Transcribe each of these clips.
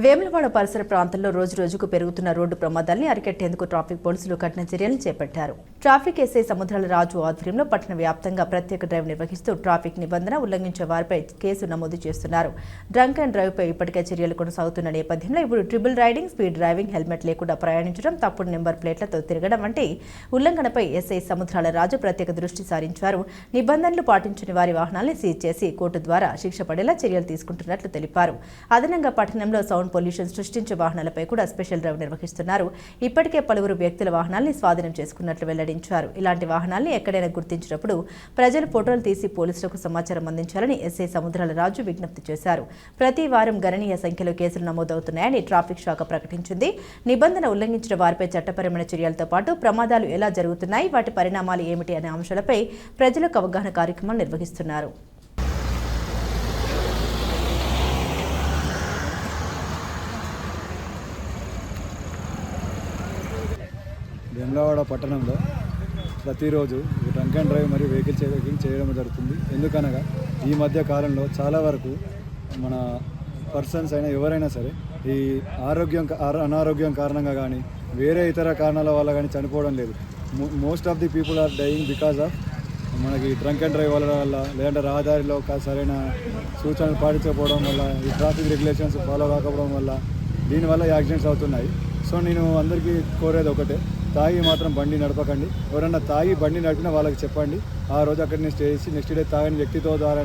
వేములవాడ పరిసర ప్రాంతాల్లో రోజురోజుకు పెరుగుతున్న రోడ్డు ప్రమాదాల్ని అరికట్టేందుకు ట్రాఫిక్ పోలీసులు కఠిన చర్యలను చేపట్టారు. ట్రాఫిక్ ఎస్ఐ సముద్రాల రాజు ఆధ్వర్యంలో పట్టణ వ్యాప్తంగా ప్రత్యేక డ్రైవ్ నిర్వహిస్తూ ట్రాఫిక్ నిబంధన ఉల్లంఘించే వారిపై కేసు నమోదు చేస్తున్నారు. డ్రంక్ అండ్ డ్రైవ్ పై ఇప్పటికే చర్యలు కొనసాగుతున్న నేపథ్యంలో ఇప్పుడు triple riding, speed driving, helmet లేకుండా ప్రయాణించడం, తప్పుడు నెంబర్ ప్లేట్లతో తిరగడం వంటి ఉల్లంఘనపై ఎస్ఐ సముద్రాల రాజు ప్రత్యేక దృష్టి సారించారు. నిబంధనలు పాటించని వారి వాహనాల్ని సీజ్ చేసి కోర్టు ద్వారా శిక్ష పడేలా చర్యలు తీసుకుంటున్నట్లు తెలిపారు. అదనంగా పట్టణంలో సౌండ్ పొల్యూషన్ సృష్టించే వాహనాలపై కూడా స్పెషల్ డ్రైవ్ నిర్వహిస్తున్నారు. ఇప్పటికే పలువురు వ్యక్తుల వాహనాల్ని స్వాధీనం చేసుకున్నట్లు వెల్లడించారు. ఇలాంటి వాహనాల్ని ఎక్కడైనా గుర్తించినప్పుడు ప్రజలు ఫోటోలు తీసి పోలీసులకు సమాచారం అందించాలని ఎస్ఐ సముద్రాల రాజు విజ్ఞప్తి చేశారు. ప్రతి వారం గణనీయ సంఖ్యలో కేసులు నమోదవుతున్నాయని ట్రాఫిక్ శాఖ ప్రకటించింది. నిబంధన ఉల్లంఘించిన వారిపై చట్టపరమైన చర్యలతో పాటు ప్రమాదాలు ఎలా జరుగుతున్నాయి, వాటి పరిణామాలు ఏమిటి అనే అంశాలపై ప్రజలకు అవగాహన కార్యక్రమాలు నిర్వహిస్తున్నారు. వేములవాడ పట్టణంలో ప్రతిరోజు డ్రంక్ అండ్ డ్రైవ్ మరియు వెహికల్ చెకింగ్ చేయడం జరుగుతుంది. ఎందుకనగా ఈ మధ్య కాలంలో చాలా వరకు మన పర్సన్స్ అయినా ఎవరైనా సరే ఈ అనారోగ్యం కారణంగా కానీ వేరే ఇతర కారణాల వల్ల కానీ చనిపోవడం లేదు. Most of the people are dying because of మనకి డ్రంక్ అండ్ డ్రైవ్ వల్ల, లేదంటే రహదారిలో సరైన సూచనలు పాటించకపోవడం వల్ల, ఈ ట్రాఫిక్ రెగ్యులేషన్స్ ఫాలో కాకపోవడం వల్ల దీనివల్ల యాక్సిడెంట్స్ అవుతున్నాయి. సో నేను అందరికీ కోరేది ఒకటే, తాగి మాత్రం బండి నడపకండి. ఎవరన్నా తాగి బండి నడిపినా వాళ్ళకి చెప్పండి. ఆ రోజు అక్కడిని స్టే చేసి నెక్స్ట్ డే తాగని వ్యక్తితో ద్వారా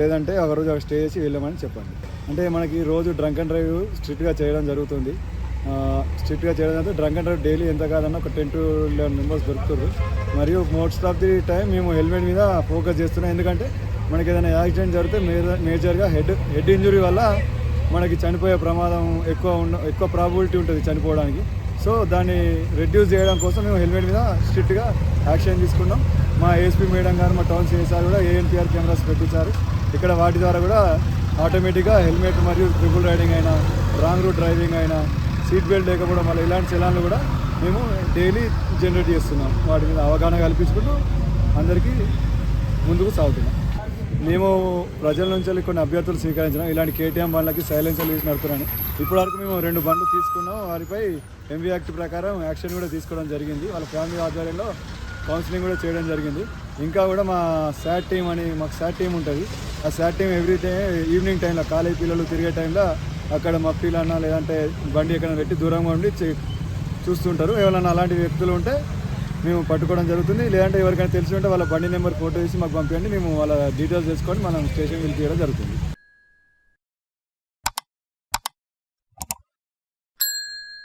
లేదంటే ఒక రోజు అక్కడ స్టే చేసి వెళ్ళమని చెప్పండి. అంటే మనకి రోజు డ్రంక్ అండ్ డ్రైవ్ స్ట్రిక్ట్గా చేయడం జరుగుతుంది. స్ట్రిక్ట్గా చేయడం అంటే డ్రంక్ అండ్ డ్రైవ్ డైలీ ఎంత కాదన్నా ఒక 10 to 11 మెంబర్స్ దొరుకుతారు. మరియు మోస్ట్ ఆఫ్ ది టైం మేము హెల్మెట్ మీద ఫోకస్ చేస్తున్నాం. ఎందుకంటే మనకి ఏదైనా యాక్సిడెంట్ జరిగితే మేజర్గా హెడ్ ఇంజురీ వల్ల మనకి చనిపోయే ప్రమాదం ఎక్కువ ప్రాబిలిటీ ఉంటుంది చనిపోవడానికి. సో దాన్ని రెడ్యూస్ చేయడం కోసం మేము హెల్మెట్ మీద స్ట్రిక్ట్గా యాక్షన్ తీసుకున్నాం. మా ఏఎస్పీ మేడం గారు, మా టౌన్ సిఐ సార్ కూడా ANPR కెమెరాస్ పెట్టించారు. ఇక్కడ వాటి ద్వారా కూడా ఆటోమేటిక్గా హెల్మెట్ మరియు ట్రిపుల్ రైడింగ్ అయినా, రాంగ్ రూట్ డ్రైవింగ్ అయినా, సీట్ బెల్ట్ లేకపోవడం వల్ల ఇలాంటి చలాన్లు కూడా మేము డైలీ జనరేట్ చేస్తున్నాం. వాటి మీద అవగాహన కల్పించుకుంటూ అందరికీ ముందుకు సాగుతున్నాం. మేము ప్రజల నుంచి కొన్ని అభ్యర్థులు స్వీకరించినాం. ఇలాంటి KTM బండ్లకి సైలెన్సర్లు వేసి నడుపుతున్నాను. ఇప్పటివరకు మేము 2 బండ్లు తీసుకున్నాం. వారిపై MV యాక్ట్ ప్రకారం యాక్షన్ కూడా తీసుకోవడం జరిగింది. వాళ్ళ ఫ్యామిలీ ఆధ్వర్యంలో కౌన్సిలింగ్ కూడా చేయడం జరిగింది. ఇంకా కూడా మా SAT టీం అని మాకు SAT టీం ఉంటుంది. ఆ SAT team every day evening టైంలో కాలేజీ పిల్లలు తిరిగే టైంలో అక్కడ మఫ్టీలన్నా లేదంటే బండి ఎక్కడ పెట్టి దూరంగా ఉండి చూస్తుంటారు. ఎవరైనా అలాంటి వ్యక్తులు ఉంటే మేము పట్టుకోవడం జరుగుతుంది. లేదంటే ఎవరికైనా తెలిసి ఉంటే వాళ్ళ బండి నెంబర్ ఫోటో తీసి మాకు పంపించండి. మేము వాళ్ళ డీటెయిల్స్ చేసుకొని మనం స్టేషన్కి వెళ్ళి తీయడం జరుగుతుంది.